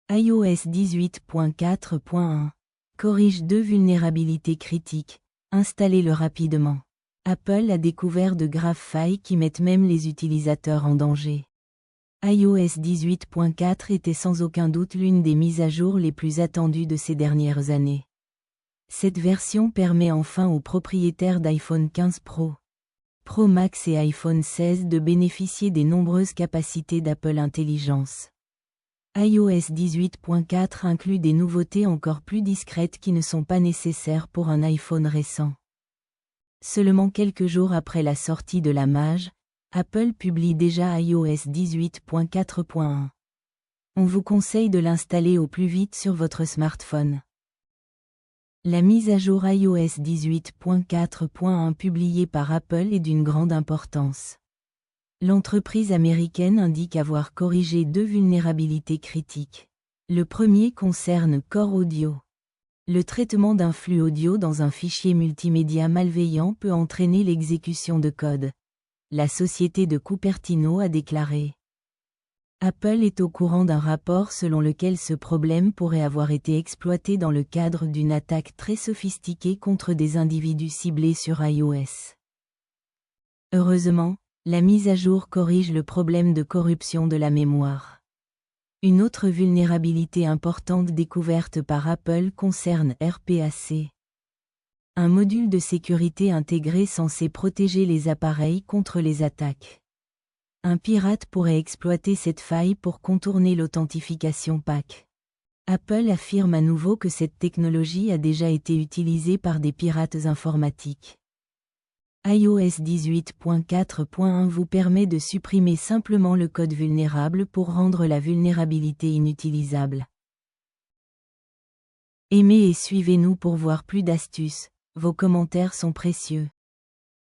iOS 18.4.1 corrige 2 vulnérabilités critiques, installez-le rapidement. Apple a découvert de graves failles qui mettent même les utilisateurs en danger. iOS 18.4 était sans aucun doute l'une des mises à jour les plus attendues de ces dernières années. Cette version permet enfin aux propriétaires d'iPhone 15 Pro, Pro Max et iPhone 16 de bénéficier des nombreuses capacités d'Apple Intelligence. iOS 18.4 inclut des nouveautés encore plus discrètes qui ne sont pas nécessaires pour un iPhone récent. Seulement quelques jours après la sortie de la Mage, Apple publie déjà iOS 18.4.1. On vous conseille de l'installer au plus vite sur votre smartphone. La mise à jour iOS 18.4.1 publiée par Apple est d'une grande importance. L'entreprise américaine indique avoir corrigé 2 vulnérabilités critiques. Le premier concerne Core Audio. Le traitement d'un flux audio dans un fichier multimédia malveillant peut entraîner l'exécution de code. La société de Cupertino a déclaré. Apple est au courant d'un rapport selon lequel ce problème pourrait avoir été exploité dans le cadre d'une attaque très sophistiquée contre des individus ciblés sur iOS. Heureusement, la mise à jour corrige le problème de corruption de la mémoire. Une autre vulnérabilité importante découverte par Apple concerne RPAC. Un module de sécurité intégré censé protéger les appareils contre les attaques. Un pirate pourrait exploiter cette faille pour contourner l'authentification PAC. Apple affirme à nouveau que cette technologie a déjà été utilisée par des pirates informatiques. iOS 18.4.1 vous permet de supprimer simplement le code vulnérable pour rendre la vulnérabilité inutilisable. Aimez et suivez-nous pour voir plus d'astuces, vos commentaires sont précieux.